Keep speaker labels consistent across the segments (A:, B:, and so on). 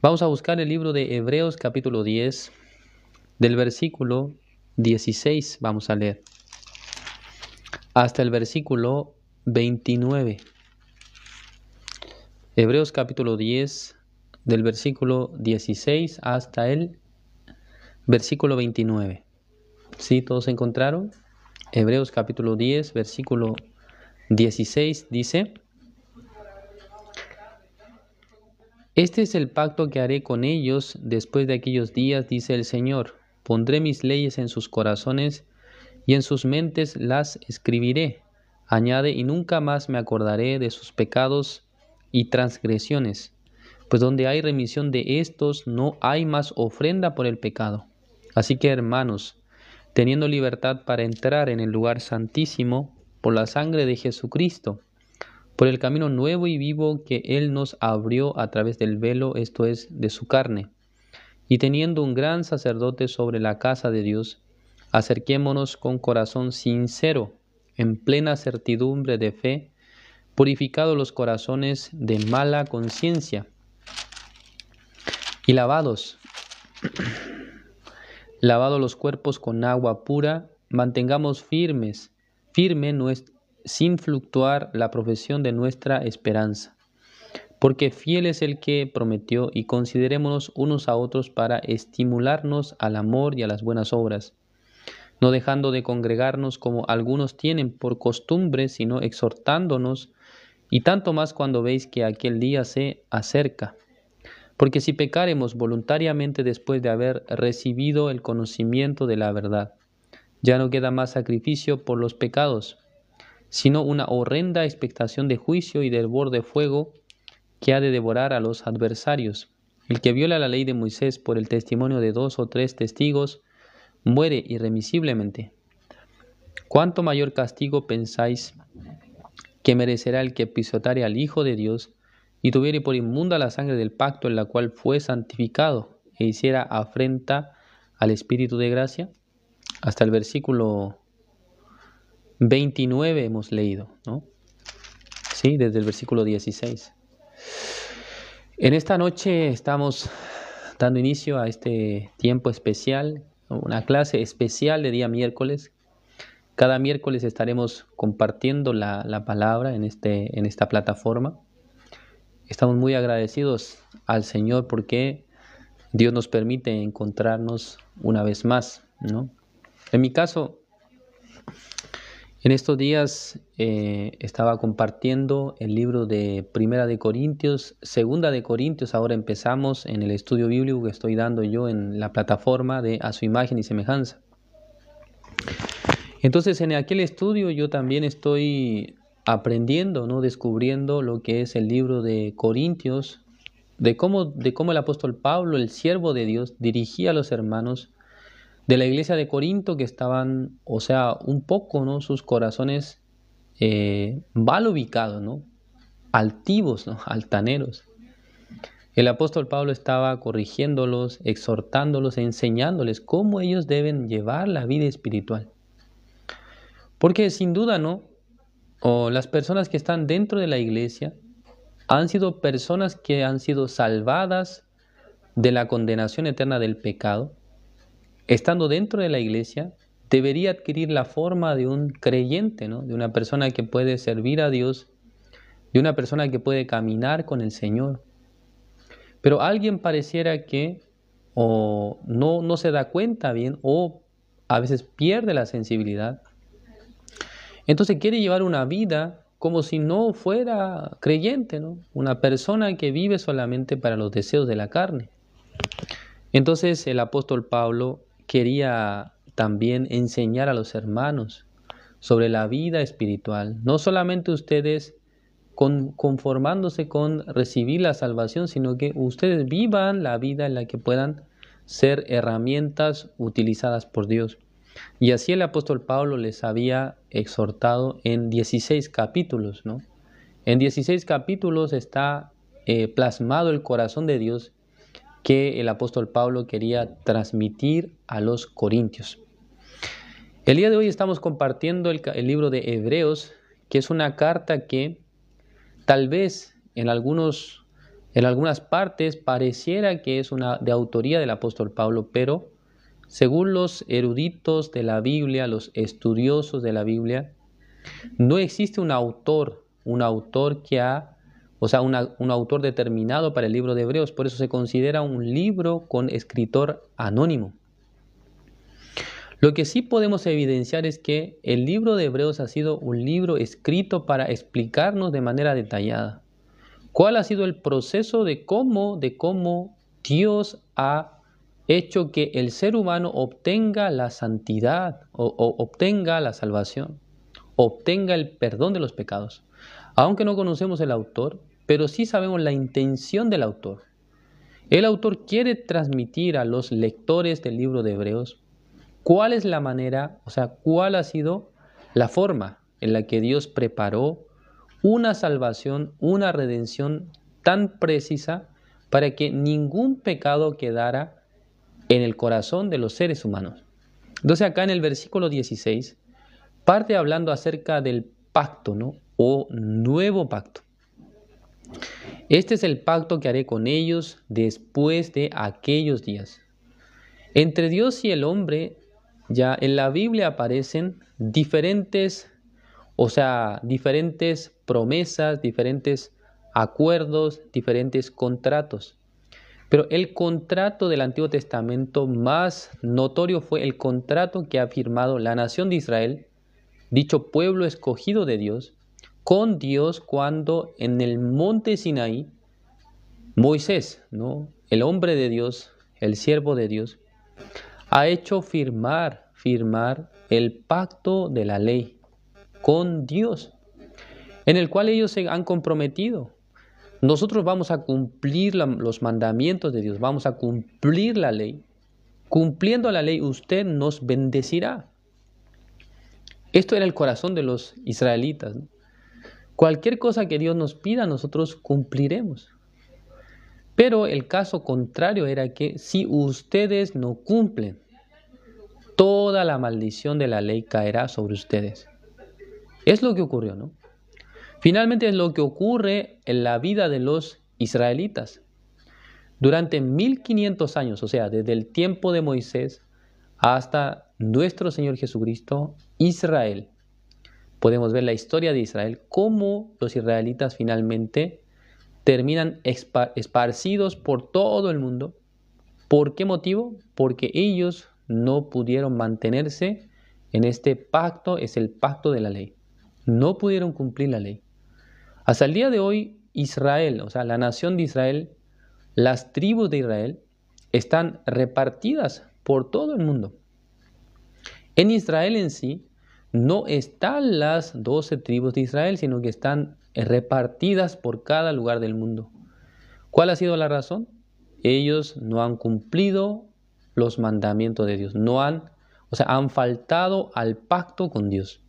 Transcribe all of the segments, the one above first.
A: Vamos a buscar el libro de Hebreos capítulo 10, del versículo 16, vamos a leer, hasta el versículo 29. Hebreos capítulo 10, del versículo 16 hasta el versículo 29. ¿Sí? ¿Todos encontraron? Hebreos capítulo 10, versículo 16 dice: Este es el pacto que haré con ellos después de aquellos días, dice el Señor. Pondré mis leyes en sus corazones y en sus mentes las escribiré. Añade, y nunca más me acordaré de sus pecados y transgresiones, pues donde hay remisión de estos no hay más ofrenda por el pecado. Así que, hermanos, teniendo libertad para entrar en el lugar santísimo por la sangre de Jesucristo, por el camino nuevo y vivo que Él nos abrió a través del velo, esto es, de su carne, y teniendo un gran sacerdote sobre la casa de Dios, acerquémonos con corazón sincero, en plena certidumbre de fe, purificados los corazones de mala conciencia y lavados los cuerpos con agua pura, mantengamos firme sin fluctuar la profesión de nuestra esperanza. Porque fiel es el que prometió, y considerémonos unos a otros para estimularnos al amor y a las buenas obras, no dejando de congregarnos como algunos tienen por costumbre, sino exhortándonos, y tanto más cuando veis que aquel día se acerca. Porque si pecaremos voluntariamente después de haber recibido el conocimiento de la verdad, ya no queda más sacrificio por los pecados, sino una horrenda expectación de juicio y de hervor de fuego que ha de devorar a los adversarios. El que viola la ley de Moisés por el testimonio de 2 o 3 testigos, muere irremisiblemente. ¿Cuánto mayor castigo pensáis que merecerá el que pisotare al Hijo de Dios y tuviere por inmunda la sangre del pacto en la cual fue santificado e hiciera afrenta al Espíritu de gracia? Hasta el versículo 29 hemos leído, ¿no? Sí, desde el versículo 16. En esta noche estamos dando inicio a este tiempo especial, una clase especial de día miércoles. Cada miércoles estaremos compartiendo la palabra en esta plataforma. Estamos muy agradecidos al Señor porque Dios nos permite encontrarnos una vez más, ¿no? En mi caso, en estos días estaba compartiendo el libro de Primera de Corintios, Segunda de Corintios. Ahora empezamos en el estudio bíblico que estoy dando yo en la plataforma de A su imagen y semejanza. Entonces, en aquel estudio yo también estoy aprendiendo, ¿no? Descubriendo lo que es el libro de Corintios, de cómo el apóstol Pablo, el siervo de Dios, dirigía a los hermanos de la iglesia de Corinto que estaban, un poco, ¿no? Sus corazones mal ubicados, ¿no? Altivos, ¿no? Altaneros. El apóstol Pablo estaba corrigiéndolos, exhortándolos, enseñándoles cómo ellos deben llevar la vida espiritual. Porque sin duda, ¿no? Las personas que están dentro de la iglesia han sido personas que han sido salvadas de la condenación eterna del pecado. Estando dentro de la iglesia, debería adquirir la forma de un creyente, ¿no? De una persona que puede servir a Dios, de una persona que puede caminar con el Señor. Pero alguien pareciera que no se da cuenta bien o a veces pierde la sensibilidad. Entonces quiere llevar una vida como si no fuera creyente, ¿no? Una persona que vive solamente para los deseos de la carne. Entonces el apóstol Pablo quería también enseñar a los hermanos sobre la vida espiritual. No solamente ustedes conformándose con recibir la salvación, sino que ustedes vivan la vida en la que puedan ser herramientas utilizadas por Dios. Y así el apóstol Pablo les había exhortado en 16 capítulos, ¿no? En 16 capítulos está plasmado el corazón de Dios que el apóstol Pablo quería transmitir a los corintios. El día de hoy estamos compartiendo el libro de Hebreos, que es una carta que tal vez en algunos En algunas partes pareciera que es una de autoría del apóstol Pablo, pero según los eruditos de la Biblia, los estudiosos de la Biblia, no existe un autor que ha, o sea, un autor determinado para el libro de Hebreos, por eso se considera un libro con escritor anónimo. Lo que sí podemos evidenciar es que el libro de Hebreos ha sido un libro escrito para explicarnos de manera detallada cuál ha sido el proceso de cómo Dios ha hecho que el ser humano obtenga la santidad o obtenga la salvación, obtenga el perdón de los pecados. Aunque no conocemos el autor, pero sí sabemos la intención del autor. El autor quiere transmitir a los lectores del libro de Hebreos cuál es la manera, o sea, cuál ha sido la forma en la que Dios preparó una salvación, una redención tan precisa para que ningún pecado quedara en el corazón de los seres humanos. Entonces acá en el versículo 16 parte hablando acerca del pacto, ¿no? O nuevo pacto. Este es el pacto que haré con ellos después de aquellos días. Entre Dios y el hombre, ya en la Biblia aparecen diferentes promesas, diferentes acuerdos, diferentes contratos. Pero el contrato del Antiguo Testamento más notorio fue el contrato que ha firmado la nación de Israel, dicho pueblo escogido de Dios, con Dios cuando en el monte Sinaí, Moisés, ¿no? El hombre de Dios, el siervo de Dios, ha hecho firmar el pacto de la ley con Dios, en el cual ellos se han comprometido. Nosotros vamos a cumplir los mandamientos de Dios, vamos a cumplir la ley. Cumpliendo la ley, usted nos bendecirá. Esto era el corazón de los israelitas, ¿no? Cualquier cosa que Dios nos pida, nosotros cumpliremos. Pero el caso contrario era que si ustedes no cumplen, toda la maldición de la ley caerá sobre ustedes. Es lo que ocurrió, ¿no? Finalmente es lo que ocurre en la vida de los israelitas. Durante 1500 años, o sea, desde el tiempo de Moisés hasta nuestro Señor Jesucristo, Israel. Podemos ver la historia de Israel, cómo los israelitas finalmente terminan esparcidos por todo el mundo. ¿Por qué motivo? Porque ellos no pudieron mantenerse en este pacto, es el pacto de la ley. No pudieron cumplir la ley. Hasta el día de hoy, Israel, o sea, la nación de Israel, las tribus de Israel, están repartidas por todo el mundo. En Israel en sí, no están las 12 tribus de Israel, sino que están repartidas por cada lugar del mundo. ¿Cuál ha sido la razón? Ellos no han cumplido los mandamientos de Dios, han faltado al pacto con Dios.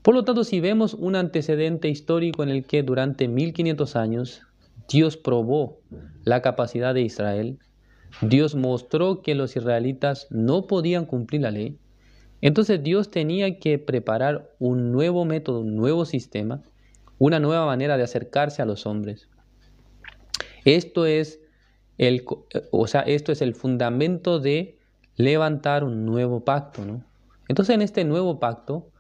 A: Por lo tanto, si vemos un antecedente histórico en el que durante 1500 años Dios probó la capacidad de Israel, Dios mostró que los israelitas no podían cumplir la ley, entonces Dios tenía que preparar un nuevo método, un nuevo sistema, una nueva manera de acercarse a los hombres. Esto es el fundamento de levantar un nuevo pacto, ¿no? Entonces en este nuevo pacto,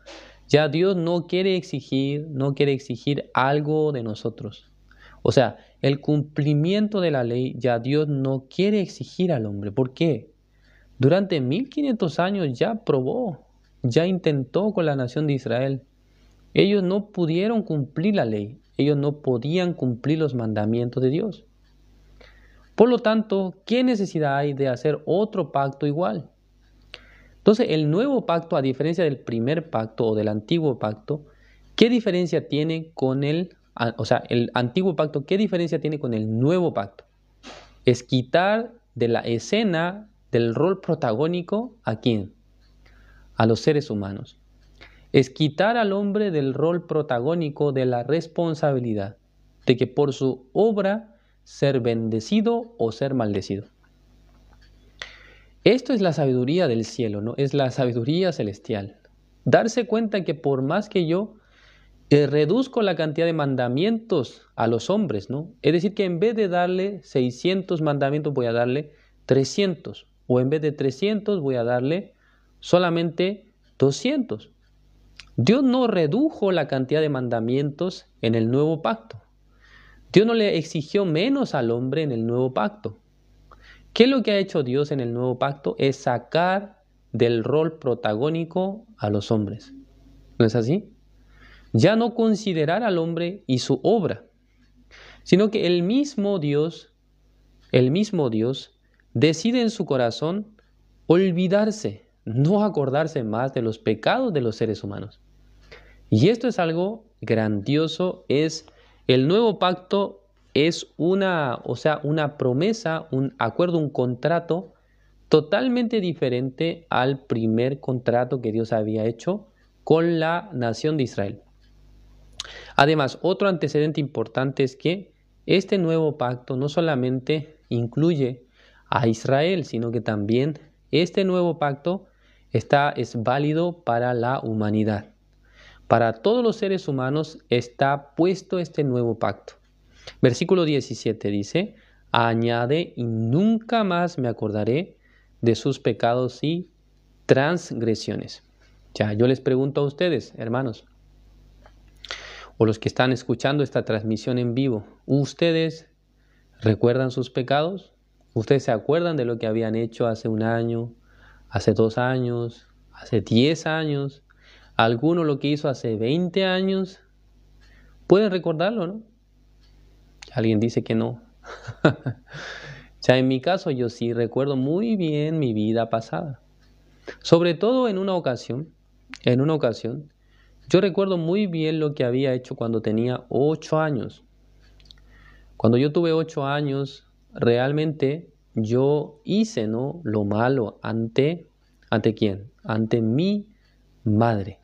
A: ya Dios no quiere exigir algo de nosotros. O sea, el cumplimiento de la ley, ya Dios no quiere exigir al hombre. ¿Por qué? Durante 1500 años ya probó, ya intentó con la nación de Israel. Ellos no pudieron cumplir la ley, ellos no podían cumplir los mandamientos de Dios. Por lo tanto, ¿qué necesidad hay de hacer otro pacto igual? Entonces, el nuevo pacto, a diferencia del primer pacto o del antiguo pacto, ¿qué diferencia tiene con el antiguo pacto, qué diferencia tiene con el nuevo pacto? Es quitar de la escena del rol protagónico ¿a quién? A los seres humanos. Es quitar al hombre del rol protagónico de la responsabilidad de que por su obra ser bendecido o ser maldecido. Esto es la sabiduría del cielo, ¿no? Es la sabiduría celestial. Darse cuenta que por más que yo reduzco la cantidad de mandamientos a los hombres, ¿no? Es decir, que en vez de darle 600 mandamientos voy a darle 300, o en vez de 300 voy a darle solamente 200. Dios no redujo la cantidad de mandamientos en el nuevo pacto. Dios no le exigió menos al hombre en el nuevo pacto. ¿Qué es lo que ha hecho Dios en el nuevo pacto? Es sacar del rol protagónico a los hombres. ¿No es así? Ya no considerar al hombre y su obra, sino que el mismo Dios decide en su corazón olvidarse, no acordarse más de los pecados de los seres humanos. Y esto es algo grandioso, el nuevo pacto es una promesa, un acuerdo, un contrato totalmente diferente al primer contrato que Dios había hecho con la nación de Israel. Además, otro antecedente importante es que este nuevo pacto no solamente incluye a Israel, sino que también este nuevo pacto es válido para la humanidad. Para todos los seres humanos está puesto este nuevo pacto. Versículo 17 dice, añade, y nunca más me acordaré de sus pecados y transgresiones. Ya, yo les pregunto a ustedes, hermanos, o los que están escuchando esta transmisión en vivo, ¿ustedes recuerdan sus pecados? ¿Ustedes se acuerdan de lo que habían hecho hace un año, hace 2 años, hace 10 años? ¿Alguno lo que hizo hace 20 años? ¿Pueden recordarlo, no? Alguien dice que no. Ya en mi caso yo sí recuerdo muy bien mi vida pasada. Sobre todo en una ocasión, yo recuerdo muy bien lo que había hecho cuando tenía 8 años. Cuando yo tuve 8 años, realmente yo hice, ¿no?, lo malo ¿ante quién? Ante mi madre.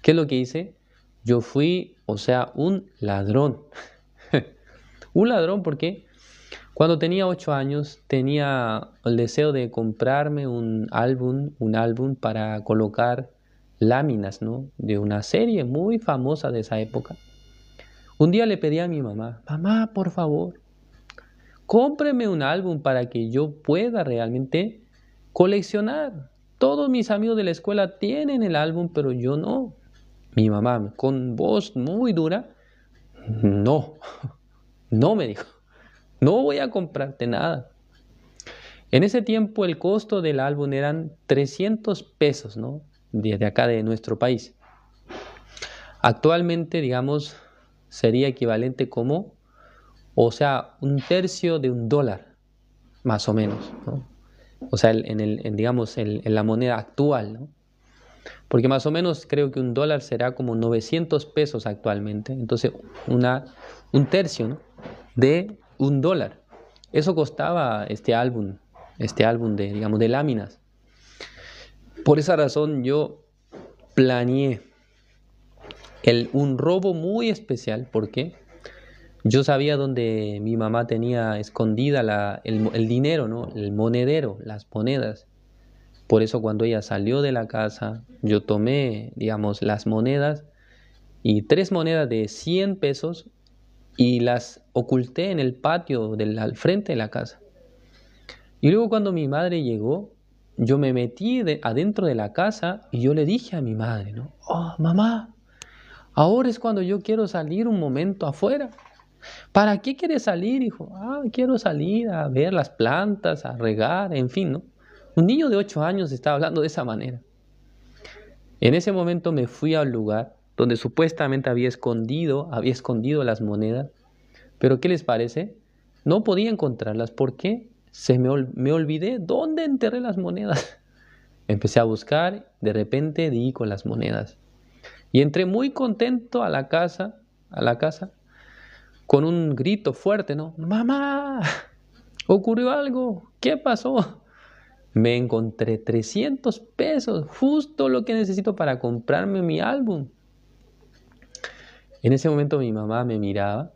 A: ¿Qué es lo que hice? Yo fui, un ladrón. Un ladrón porque cuando tenía 8 años tenía el deseo de comprarme un álbum para colocar láminas, ¿no?, de una serie muy famosa de esa época. Un día le pedí a mi mamá, mamá, por favor, cómpreme un álbum para que yo pueda realmente coleccionar. Todos mis amigos de la escuela tienen el álbum, pero yo no. Mi mamá, con voz muy dura, no, no me dijo, no voy a comprarte nada. En ese tiempo el costo del álbum eran 300 pesos, ¿no?, de acá de nuestro país. Actualmente, digamos, sería equivalente como, un tercio de $1, más o menos, ¿no? En la moneda actual, ¿no? Porque más o menos creo que $1 será como 900 pesos actualmente. Entonces, un tercio, ¿no?, de $1. Eso costaba este álbum de láminas. Por esa razón yo planeé un robo muy especial, porque yo sabía dónde mi mamá tenía escondida el dinero, ¿no?, el monedero, las monedas. Por eso cuando ella salió de la casa, yo tomé, las monedas, y 3 monedas de 100 pesos y las oculté en el patio al frente de la casa. Y luego cuando mi madre llegó, yo me metí adentro de la casa y yo le dije a mi madre, ¿no?, oh, mamá, ahora es cuando yo quiero salir un momento afuera. ¿Para qué quieres salir, hijo? Quiero salir a ver las plantas, a regar, en fin, ¿no? Un niño de 8 años estaba hablando de esa manera. En ese momento me fui al lugar donde supuestamente había escondido las monedas, pero ¿qué les parece? No podía encontrarlas. ¿Por qué? Me olvidé dónde enterré las monedas. Empecé a buscar, de repente di con las monedas. Y entré muy contento a la casa, con un grito fuerte, ¿no? ¡Mamá! ¿Ocurrió algo? ¿Qué pasó? Me encontré 300 pesos, justo lo que necesito para comprarme mi álbum. En ese momento mi mamá me miraba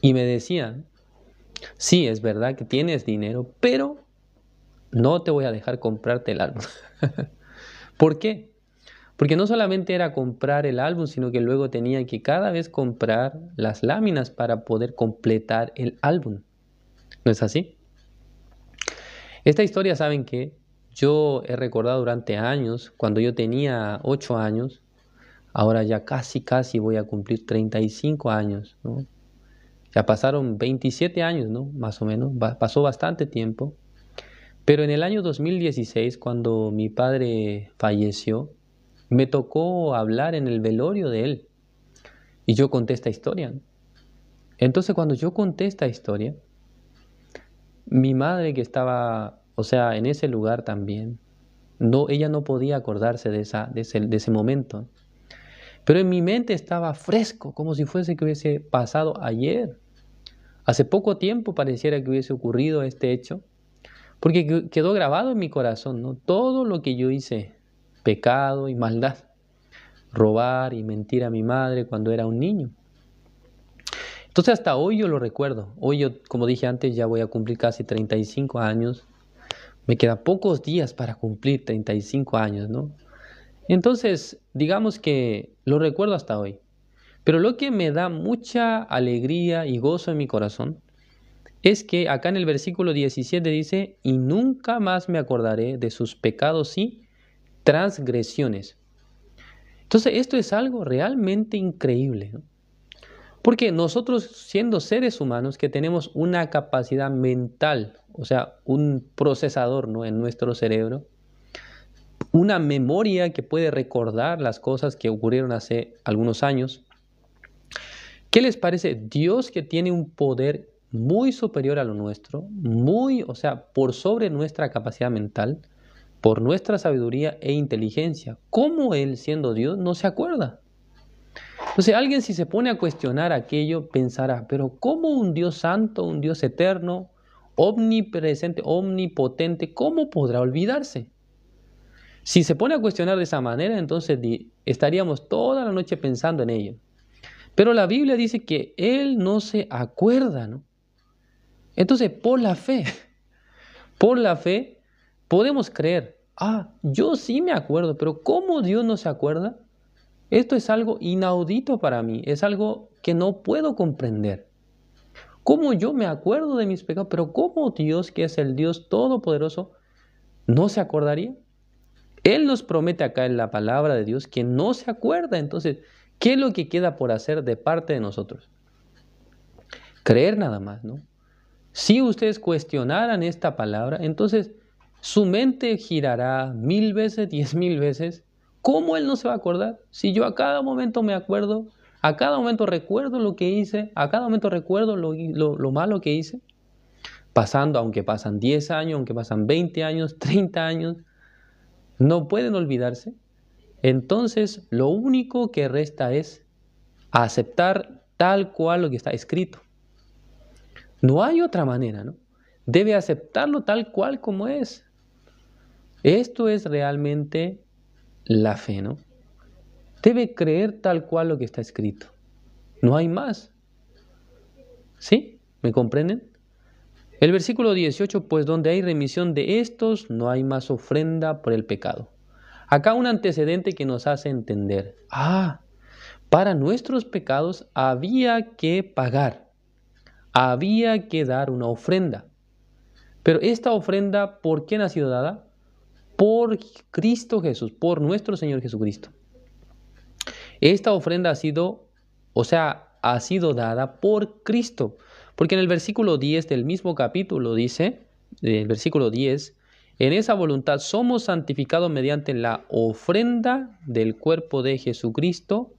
A: y me decía, sí, es verdad que tienes dinero, pero no te voy a dejar comprarte el álbum. ¿Por qué? Porque no solamente era comprar el álbum, sino que luego tenía que cada vez comprar las láminas para poder completar el álbum. ¿No es así? Esta historia, ¿saben qué? Yo he recordado durante años, cuando yo tenía 8 años, ahora ya casi voy a cumplir 35 años, ¿no? Ya pasaron 27 años, ¿no? Más o menos, pasó bastante tiempo. Pero en el año 2016, cuando mi padre falleció, me tocó hablar en el velorio de él. Y yo conté esta historia, ¿no? Entonces, cuando yo conté esta historia, mi madre que estaba, o sea, en ese lugar también, no, ella no podía acordarse de ese momento. Pero en mi mente estaba fresco, como si fuese que hubiese pasado ayer. Hace poco tiempo pareciera que hubiese ocurrido este hecho, porque quedó grabado en mi corazón, ¿no? Todo lo que yo hice, pecado y maldad, robar y mentir a mi madre cuando era un niño. Entonces hasta hoy yo lo recuerdo. Hoy yo, como dije antes, ya voy a cumplir casi 35 años. Me quedan pocos días para cumplir 35 años, ¿no? Entonces, digamos que lo recuerdo hasta hoy. Pero lo que me da mucha alegría y gozo en mi corazón es que acá en el versículo 17 dice, y nunca más me acordaré de sus pecados y transgresiones. Entonces, esto es algo realmente increíble, ¿no? Porque nosotros, siendo seres humanos que tenemos una capacidad mental, o sea, un procesador, ¿no?, en nuestro cerebro, una memoria que puede recordar las cosas que ocurrieron hace algunos años. ¿Qué les parece? Dios, que tiene un poder muy superior a lo nuestro, o sea, por sobre nuestra capacidad mental, por nuestra sabiduría e inteligencia, ¿cómo Él, siendo Dios, no se acuerda? Entonces, alguien, si se pone a cuestionar aquello, pensará, pero ¿cómo un Dios santo, un Dios eterno, omnipresente, omnipotente, cómo podrá olvidarse? Si se pone a cuestionar de esa manera, entonces estaríamos toda la noche pensando en ello. Pero la Biblia dice que Él no se acuerda, ¿no? Entonces, por la fe, podemos creer, yo sí me acuerdo, pero ¿cómo Dios no se acuerda? Esto es algo inaudito para mí, es algo que no puedo comprender. ¿Cómo yo me acuerdo de mis pecados? Pero ¿cómo Dios, que es el Dios todopoderoso, no se acordaría? Él nos promete acá en la palabra de Dios que no se acuerda. Entonces, ¿qué es lo que queda por hacer de parte de nosotros? Creer nada más, ¿no? Si ustedes cuestionaran esta palabra, entonces su mente girará 1000 veces, 10,000 veces. ¿Cómo Él no se va a acordar? Si yo a cada momento me acuerdo, a cada momento recuerdo lo que hice, a cada momento recuerdo lo malo que hice, aunque pasan 10 años, aunque pasan 20 años, 30 años, no pueden olvidarse. Entonces, lo único que resta es aceptar tal cual lo que está escrito. No hay otra manera, ¿no? Debe aceptarlo tal cual como es. Esto es realmente la fe, ¿no? Debe creer tal cual lo que está escrito. No hay más. ¿Sí? ¿Me comprenden? El versículo 18, pues donde hay remisión de estos, no hay más ofrenda por el pecado. Acá un antecedente que nos hace entender. Para nuestros pecados había que pagar. Había que dar una ofrenda. Pero esta ofrenda, ¿por quién ha sido dada? Por Cristo Jesús, por nuestro Señor Jesucristo. Esta ofrenda ha sido dada por Cristo. Porque en el versículo 10 del mismo capítulo dice, el versículo 10, en esa voluntad somos santificados mediante la ofrenda del cuerpo de Jesucristo,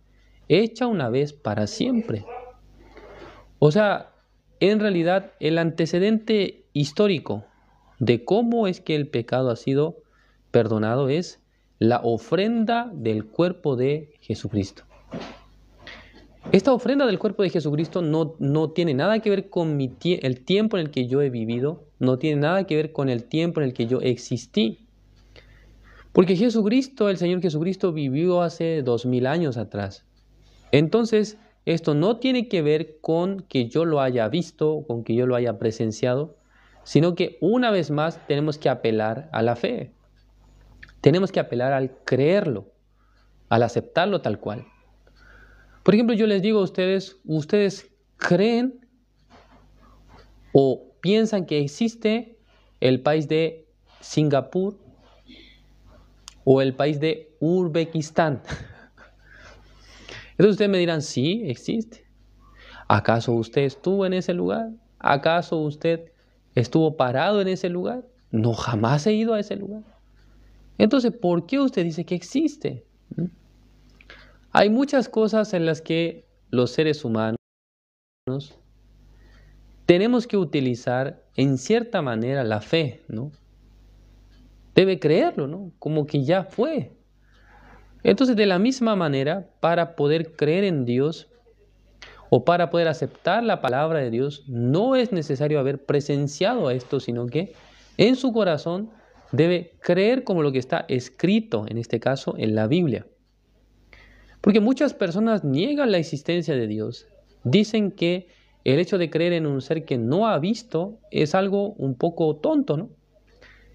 A: hecha una vez para siempre. O sea, en realidad el antecedente histórico de cómo es que el pecado ha sido perdonado es la ofrenda del cuerpo de Jesucristo. Esta ofrenda del cuerpo de Jesucristo no tiene nada que ver con el tiempo en el que yo he vivido, no tiene nada que ver con el tiempo en el que yo existí. Porque Jesucristo, el Señor Jesucristo, vivió hace 2000 años atrás. Entonces, esto no tiene que ver con que yo lo haya visto, con que yo lo haya presenciado, sino que una vez más tenemos que apelar a la fe. Tenemos que apelar al creerlo. al aceptarlo tal cual. Por ejemplo, yo les digo a ustedes, ¿ustedes creen o piensan que existe el país de Singapur o el país de Uzbekistán? Entonces ustedes me dirán, sí, existe. ¿Acaso usted estuvo en ese lugar? ¿Acaso usted estuvo parado en ese lugar? No, jamás he ido a ese lugar. Entonces, ¿por qué usted dice que existe? Hay muchas cosas en las que los seres humanos tenemos que utilizar en cierta manera la fe, ¿no? Debe creerlo, ¿no? Como que ya fue. Entonces, de la misma manera, para poder creer en Dios o para poder aceptar la palabra de Dios, no es necesario haber presenciado esto, sino que en su corazón debe creer como lo que está escrito, en este caso, en la Biblia. Porque muchas personas niegan la existencia de Dios. Dicen que el hecho de creer en un ser que no ha visto es algo un poco tonto, ¿no?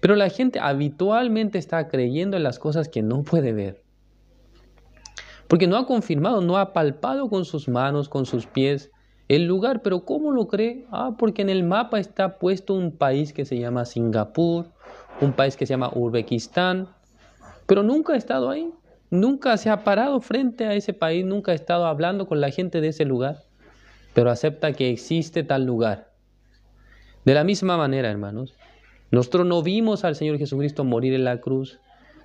A: Pero la gente habitualmente está creyendo en las cosas que no puede ver. Porque no ha confirmado, no ha palpado con sus manos, con sus pies el lugar. ¿Pero cómo lo cree? Porque en el mapa está puesto un país que se llama Singapur, un país que se llama Uzbekistán, pero nunca ha estado ahí. Nunca se ha parado frente a ese país, nunca ha estado hablando con la gente de ese lugar, pero acepta que existe tal lugar. De la misma manera, hermanos, nosotros no vimos al Señor Jesucristo morir en la cruz,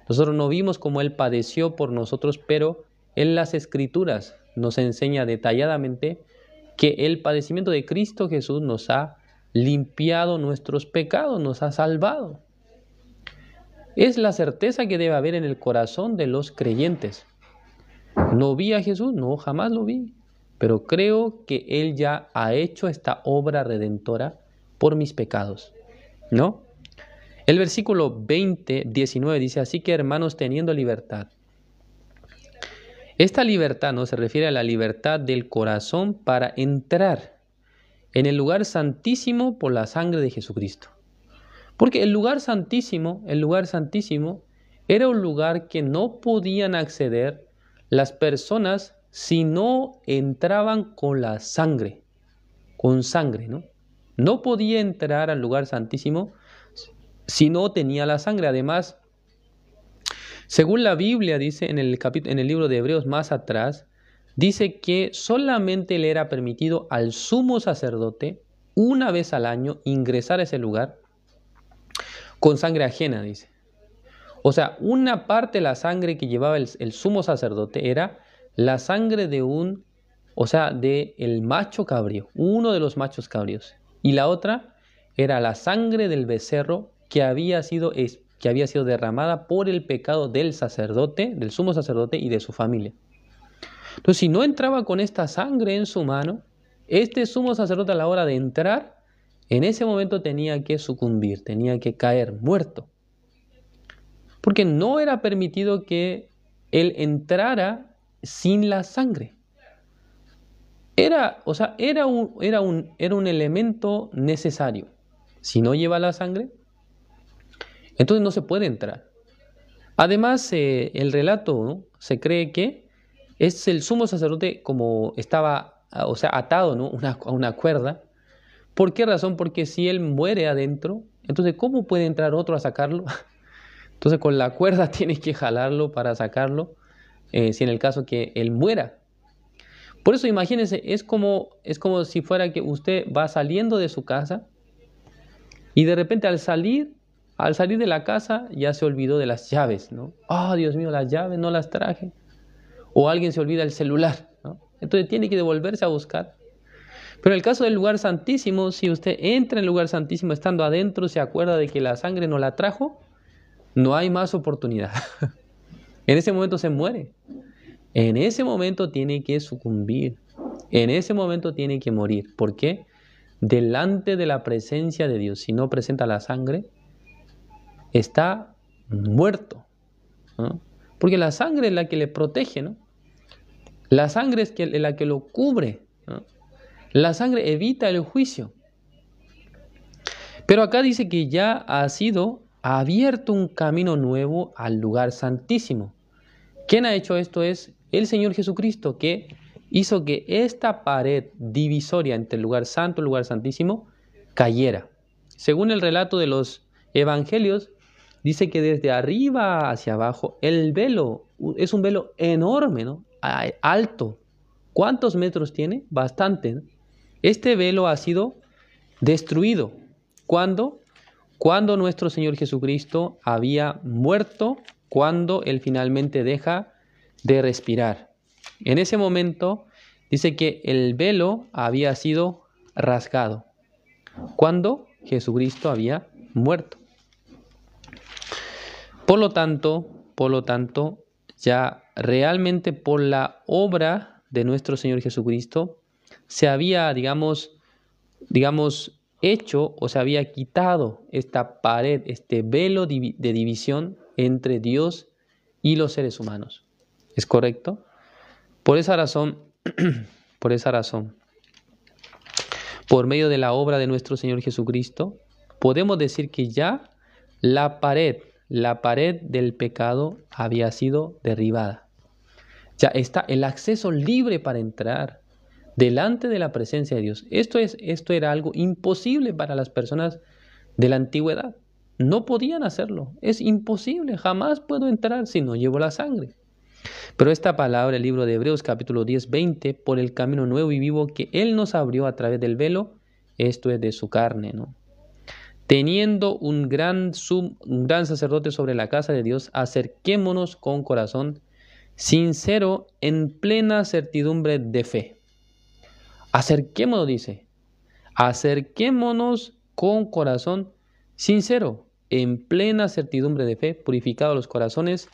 A: nosotros no vimos cómo Él padeció por nosotros, pero en las Escrituras nos enseña detalladamente que el padecimiento de Cristo Jesús nos ha limpiado nuestros pecados, nos ha salvado. Es la certeza que debe haber en el corazón de los creyentes. ¿No vi a Jesús? No, jamás lo vi. Pero creo que Él ya ha hecho esta obra redentora por mis pecados, ¿no? El versículo 19 dice, así que hermanos, teniendo libertad. Esta libertad no se refiere a la libertad del corazón para entrar en el lugar santísimo por la sangre de Jesucristo. Porque el lugar santísimo era un lugar que no podían acceder las personas si no entraban con la sangre, con sangre, ¿no? No podía entrar al lugar santísimo si no tenía la sangre. Además, según la Biblia dice en el libro de Hebreos más atrás, dice que solamente le era permitido al sumo sacerdote una vez al año ingresar a ese lugar con sangre ajena, dice. O sea, una parte de la sangre que llevaba el sumo sacerdote era la sangre de el macho cabrío, uno de los machos cabríos. Y la otra era la sangre del becerro que había sido derramada por el pecado del sacerdote, del sumo sacerdote y de su familia. Entonces, si no entraba con esta sangre en su mano, este sumo sacerdote a la hora de entrar, en ese momento tenía que sucumbir, tenía que caer muerto. Porque no era permitido que él entrara sin la sangre. Era un elemento necesario. Si no lleva la sangre, entonces no se puede entrar. Además, el relato, ¿no?, se cree que es el sumo sacerdote como estaba, atado, ¿no?, a una cuerda. ¿Por qué razón? Porque si él muere adentro, entonces ¿cómo puede entrar otro a sacarlo? Entonces con la cuerda tienes que jalarlo para sacarlo, si en el caso que él muera. Por eso imagínense, es como si fuera que usted va saliendo de su casa y de repente al salir de la casa ya se olvidó de las llaves, ¿no? Dios mío, las llaves no las traje. O alguien se olvida el celular, ¿no? Entonces tiene que devolverse a buscar. Pero en el caso del lugar santísimo, si usted entra en el lugar santísimo estando adentro, se acuerda de que la sangre no la trajo, no hay más oportunidad. En ese momento se muere. En ese momento tiene que sucumbir. En ese momento tiene que morir. ¿Por qué? Delante de la presencia de Dios. Si no presenta la sangre, está muerto, ¿no? Porque la sangre es la que le protege, ¿no? La sangre es la que lo cubre, ¿no? La sangre evita el juicio. Pero acá dice que ya ha sido abierto un camino nuevo al lugar santísimo, ¿Quién ha hecho esto? Es el Señor Jesucristo, que hizo que esta pared divisoria entre el lugar santo y el lugar santísimo cayera. Según el relato de los evangelios, dice que desde arriba hacia abajo el velo es un velo enorme, ¿no? Alto. ¿Cuántos metros tiene? Bastante, ¿no? Este velo ha sido destruido. ¿Cuándo? Cuando nuestro Señor Jesucristo había muerto, cuando Él finalmente deja de respirar. En ese momento dice que el velo había sido rasgado, cuando Jesucristo había muerto. Por lo tanto, ya realmente por la obra de nuestro Señor Jesucristo se había, digamos, hecho o se había quitado esta pared, este velo de división entre Dios y los seres humanos. ¿Es correcto? Por esa razón, por medio de la obra de nuestro Señor Jesucristo, podemos decir que ya la pared del pecado había sido derribada. Ya está el acceso libre para entrar delante de la presencia de Dios. Esto era algo imposible para las personas de la antigüedad. No podían hacerlo. Es imposible. Jamás puedo entrar si no llevo la sangre. Pero esta palabra, el libro de Hebreos capítulo 10, 20, por el camino nuevo y vivo que Él nos abrió a través del velo, esto es de su carne, ¿no? Teniendo un gran sacerdote sobre la casa de Dios, acerquémonos con corazón sincero en plena certidumbre de fe. Acerquémonos, dice. Acerquémonos con corazón sincero, en plena certidumbre de fe, purificados los corazones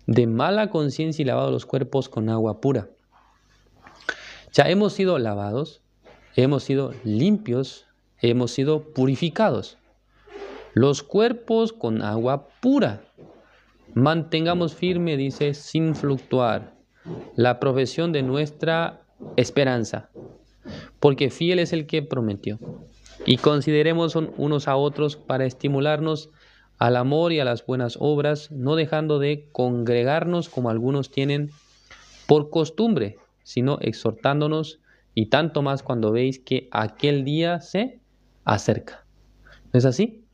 A: de mala conciencia y lavados los cuerpos con agua pura. Ya hemos sido lavados, hemos sido limpios, hemos sido purificados. Los cuerpos con agua pura. Mantengamos firme, dice, sin fluctuar, la profesión de nuestra esperanza, porque fiel es el que prometió. Y consideremos unos a otros para estimularnos al amor y a las buenas obras, no dejando de congregarnos como algunos tienen por costumbre, sino exhortándonos, y tanto más cuando veis que aquel día se acerca. ¿No es así?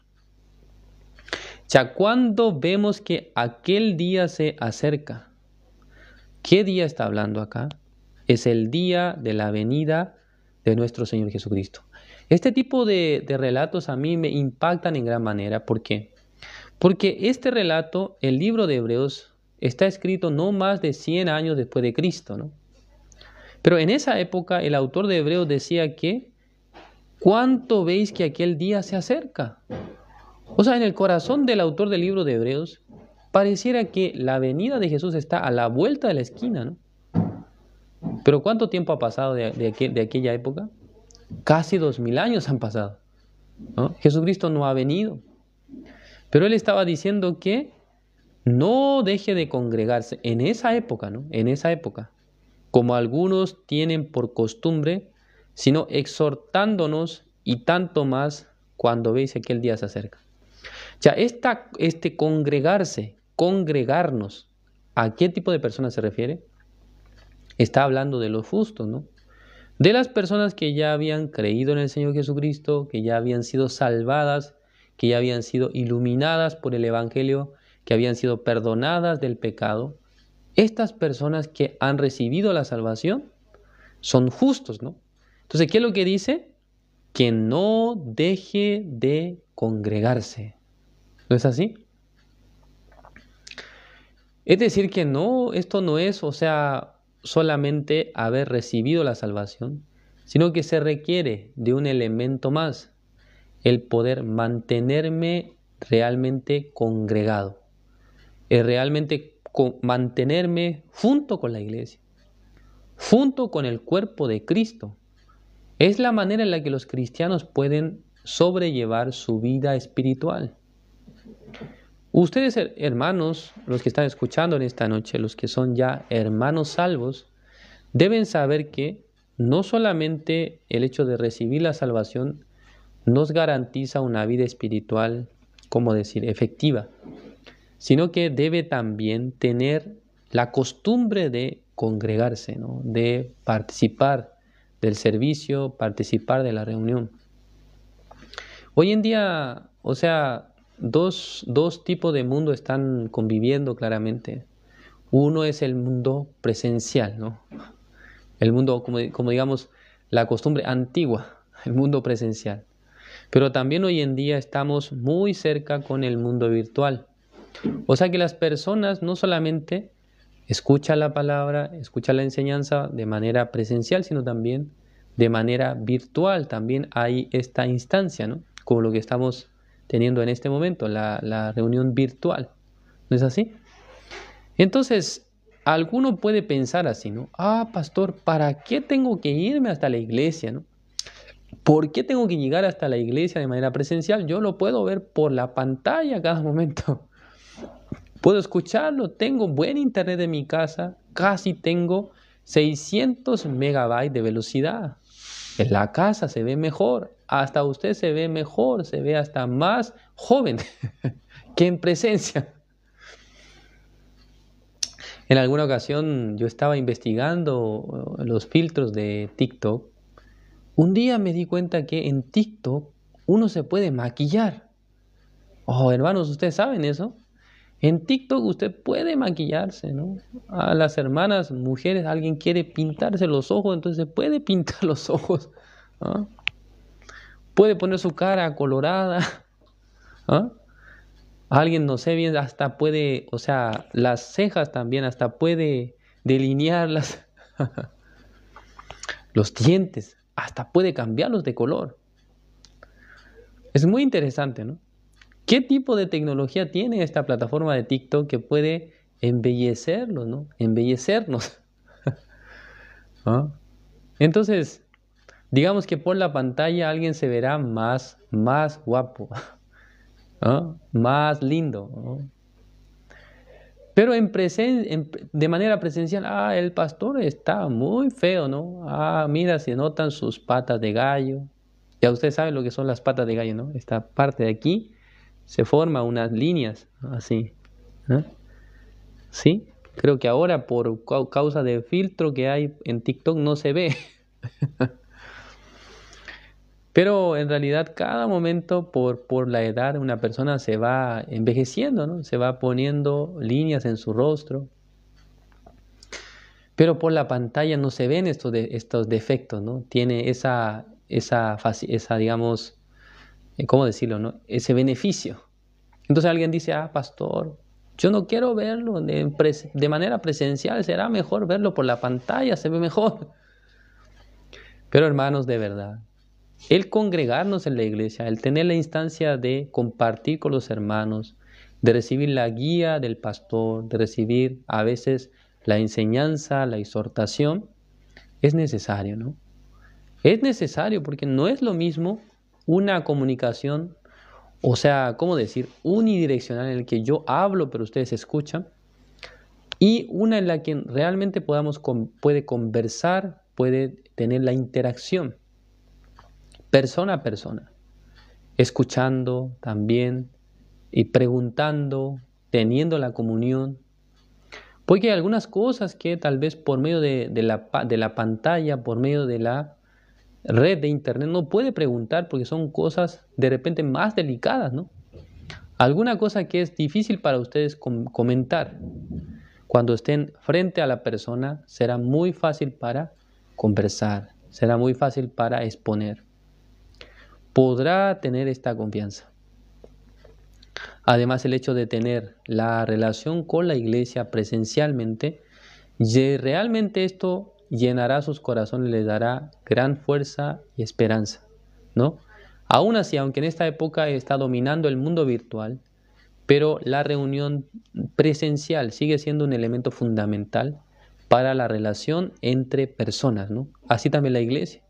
A: Ya cuando vemos que aquel día se acerca, ¿qué día está hablando acá? Es el día de la venida de nuestro Señor Jesucristo. Este tipo de relatos a mí me impactan en gran manera. ¿Por qué? Porque este relato, el libro de Hebreos, está escrito no más de 100 años después de Cristo, ¿no? Pero en esa época el autor de Hebreos decía que ¿cuánto veis que aquel día se acerca? O sea, en el corazón del autor del libro de Hebreos pareciera que la venida de Jesús está a la vuelta de la esquina, ¿no? Pero ¿cuánto tiempo ha pasado de aquella época? Casi 2000 años han pasado, ¿no? Jesucristo no ha venido. Pero él estaba diciendo que no deje de congregarse en esa época, ¿no? En esa época, como algunos tienen por costumbre, sino exhortándonos, y tanto más cuando veis que aquel día se acerca. Ya congregarnos, ¿a qué tipo de personas se refiere? Está hablando de los justos, ¿no? De las personas que ya habían creído en el Señor Jesucristo, que ya habían sido salvadas, que ya habían sido iluminadas por el Evangelio, que habían sido perdonadas del pecado. Estas personas que han recibido la salvación son justos, ¿no? Entonces, ¿qué es lo que dice? Que no deje de congregarse. ¿No es así? Es decir, que no, esto no es, o sea, solamente haber recibido la salvación, sino que se requiere de un elemento más, el poder mantenerme realmente congregado, el realmente mantenerme junto con la iglesia, junto con el cuerpo de Cristo. Es la manera en la que los cristianos pueden sobrellevar su vida espiritual. Ustedes, hermanos, los que están escuchando en esta noche, los que son ya hermanos salvos, deben saber que no solamente el hecho de recibir la salvación nos garantiza una vida espiritual, efectiva, sino que debe también tener la costumbre de congregarse, ¿no? De participar del servicio, participar de la reunión. Hoy en día, o sea, dos tipos de mundo están conviviendo claramente. Uno es el mundo presencial, ¿no? El mundo, como digamos, la costumbre antigua, el mundo presencial. Pero también hoy en día estamos muy cerca con el mundo virtual. O sea que las personas no solamente escuchan la palabra, escuchan la enseñanza de manera presencial, sino también de manera virtual. También hay esta instancia, ¿no? Como lo que estamos teniendo en este momento, la reunión virtual. ¿No es así? Entonces, alguno puede pensar así, ¿no? Ah, pastor, ¿para qué tengo que irme hasta la iglesia, ¿no? ¿Por qué tengo que llegar hasta la iglesia de manera presencial? Yo lo puedo ver por la pantalla a cada momento. Puedo escucharlo, tengo buen internet en mi casa, casi tengo 600 megabytes de velocidad. En la casa se ve mejor, hasta usted se ve mejor, se ve hasta más joven que en presencia. En alguna ocasión yo estaba investigando los filtros de TikTok. Un día me di cuenta que en TikTok uno se puede maquillar. Oh, hermanos, ¿ustedes saben eso? En TikTok usted puede maquillarse, ¿no? A las hermanas, mujeres, alguien quiere pintarse los ojos, entonces puede pintar los ojos. ¿Ah? Puede poner su cara colorada. ¿Ah? Alguien, no sé bien, hasta puede, o sea, las cejas también, hasta puede delinearlas. Los dientes, hasta puede cambiarlos de color. Es muy interesante, ¿no? ¿Qué tipo de tecnología tiene esta plataforma de TikTok que puede embellecernos, ¿no? Embellecernos. ¿Ah? Entonces, digamos que por la pantalla alguien se verá más guapo, ¿ah? Más lindo, ¿no? Pero de manera presencial, el pastor está muy feo, ¿no? Mira, se notan sus patas de gallo. Ya usted sabe lo que son las patas de gallo, ¿no? Esta parte de aquí se forma unas líneas, así. ¿Eh? ¿Sí? Creo que ahora por causa del filtro que hay en TikTok no se ve. Pero en realidad cada momento por la edad una persona se va envejeciendo, ¿no? Se va poniendo líneas en su rostro. Pero por la pantalla no se ven estos defectos, ¿no? Tiene esa digamos, ¿cómo decirlo, no? Ese beneficio. Entonces alguien dice, pastor, yo no quiero verlo de manera presencial, será mejor verlo por la pantalla, se ve mejor. Pero hermanos, de verdad, el congregarnos en la iglesia, el tener la instancia de compartir con los hermanos, de recibir la guía del pastor, de recibir a veces la enseñanza, la exhortación, es necesario, ¿no? Es necesario porque no es lo mismo una comunicación, o sea, ¿cómo decir? Unidireccional en el que yo hablo pero ustedes escuchan, y una en la que realmente puede conversar, puede tener la interacción persona a persona, escuchando también y preguntando, teniendo la comunión. Porque hay algunas cosas que tal vez por medio de la pantalla, por medio de la red de internet no puede preguntar porque son cosas de repente más delicadas, ¿no? Alguna cosa que es difícil para ustedes comentar. Cuando estén frente a la persona será muy fácil para conversar, será muy fácil para exponer. Podrá tener esta confianza. Además, el hecho de tener la relación con la iglesia presencialmente, realmente esto llenará sus corazones, les dará gran fuerza y esperanza, ¿no? Aún así, aunque en esta época está dominando el mundo virtual, pero la reunión presencial sigue siendo un elemento fundamental para la relación entre personas, ¿no? Así también la iglesia.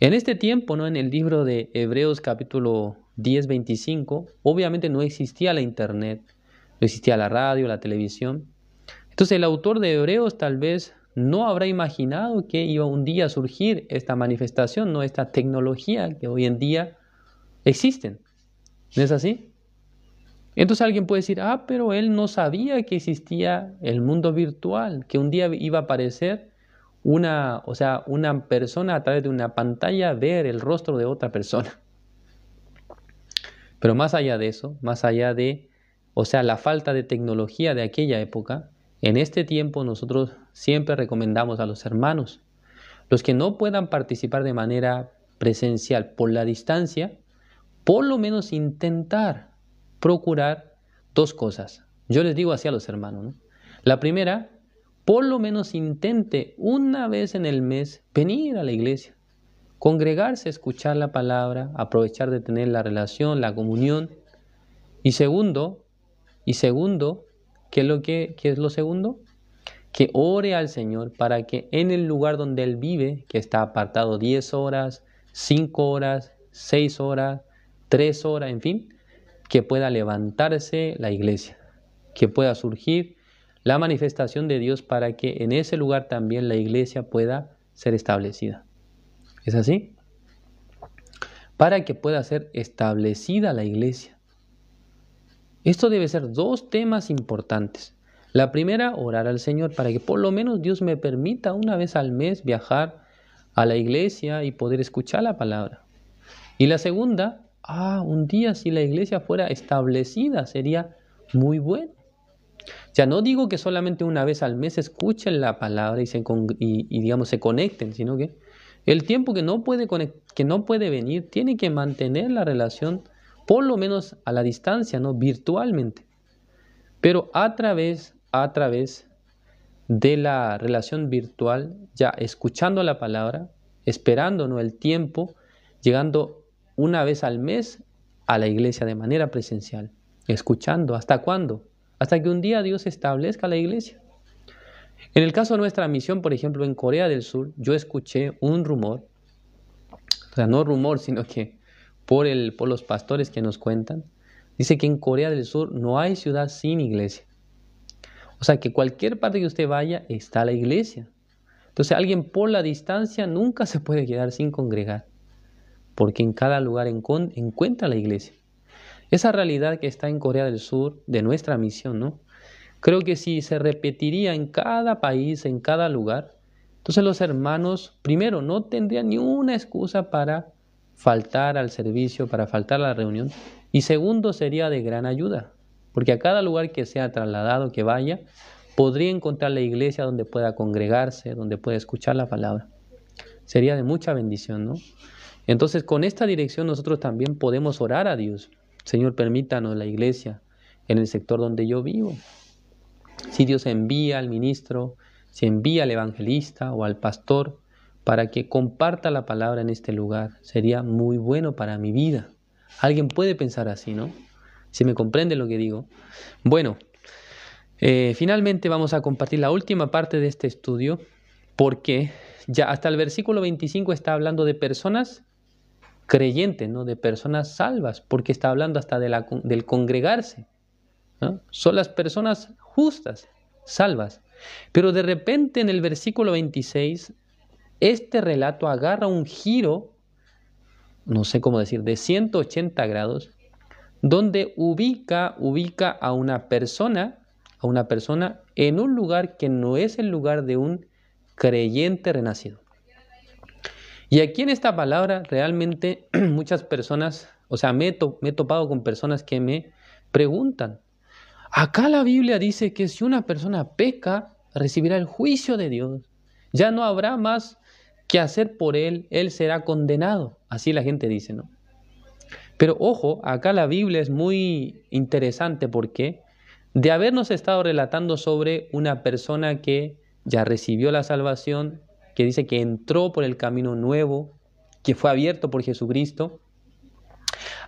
A: En este tiempo, ¿no? En el libro de Hebreos capítulo 10, 25, obviamente no existía la internet, no existía la radio, la televisión. Entonces el autor de Hebreos tal vez no habrá imaginado que iba un día a surgir esta manifestación, ¿no? Esta tecnología que hoy en día existen. ¿No es así? Entonces alguien puede decir, pero él no sabía que existía el mundo virtual, que un día iba a aparecer una persona a través de una pantalla ver el rostro de otra persona. Pero más allá de eso, más allá de, la falta de tecnología de aquella época, en este tiempo nosotros siempre recomendamos a los hermanos, los que no puedan participar de manera presencial por la distancia, por lo menos intentar procurar dos cosas. Yo les digo así a los hermanos, ¿no? La primera, por lo menos intente una vez en el mes venir a la iglesia, congregarse, escuchar la palabra, aprovechar de tener la relación, la comunión. Y segundo, ¿qué es lo segundo? Que ore al Señor para que en el lugar donde Él vive, que está apartado 10 horas, 5 horas, 6 horas, 3 horas, en fin, que pueda levantarse la iglesia, que pueda surgir la manifestación de Dios para que en ese lugar también la iglesia pueda ser establecida. ¿Es así? Para que pueda ser establecida la iglesia. Esto debe ser dos temas importantes. La primera, orar al Señor para que por lo menos Dios me permita una vez al mes viajar a la iglesia y poder escuchar la palabra. Y la segunda, un día si la iglesia fuera establecida sería muy bueno. Ya no digo que solamente una vez al mes escuchen la palabra y se conecten, sino que el tiempo que no puede venir tiene que mantener la relación por lo menos a la distancia, ¿no? Virtualmente. Pero a través de la relación virtual, ya escuchando la palabra, esperando, ¿no?, el tiempo, llegando una vez al mes a la iglesia de manera presencial, escuchando. ¿Hasta cuándo? Hasta que un día Dios establezca la iglesia. En el caso de nuestra misión, por ejemplo, en Corea del Sur, yo escuché un rumor, no rumor, sino que por los pastores que nos cuentan, dice que en Corea del Sur no hay ciudad sin iglesia. O sea, que cualquier parte que usted vaya, está la iglesia. Entonces, alguien por la distancia nunca se puede quedar sin congregar, porque en cada lugar encuentra la iglesia. Esa realidad que está en Corea del Sur, de nuestra misión, ¿no? Creo que si se repetiría en cada país, en cada lugar, entonces los hermanos, primero, no tendrían ni una excusa para faltar al servicio, para faltar a la reunión. Y segundo, sería de gran ayuda, porque a cada lugar que sea trasladado, que vaya, podría encontrar la iglesia donde pueda congregarse, donde pueda escuchar la palabra. Sería de mucha bendición, ¿no? Entonces, con esta dirección nosotros también podemos orar a Dios. Señor, permítanos la iglesia en el sector donde yo vivo. Si Dios envía al ministro, si envía al evangelista o al pastor para que comparta la palabra en este lugar, sería muy bueno para mi vida. Alguien puede pensar así, ¿no? Si me comprende lo que digo. Bueno, finalmente vamos a compartir la última parte de este estudio, porque ya hasta el versículo 25 está hablando de personas creyentes, ¿no? De personas salvas, porque está hablando hasta del congregarse, ¿no? Son las personas justas, salvas. Pero de repente en el versículo 26, este relato agarra un giro, no sé cómo decir, de 180 grados, donde ubica a una persona en un lugar que no es el lugar de un creyente renacido. Y aquí en esta palabra realmente muchas personas, me he topado con personas que me preguntan, acá la Biblia dice que si una persona peca, recibirá el juicio de Dios. Ya no habrá más que hacer por él será condenado. Así la gente dice, ¿no? Pero ojo, acá la Biblia es muy interesante porque de habernos estado relatando sobre una persona que ya recibió la salvación, que dice que entró por el camino nuevo, que fue abierto por Jesucristo,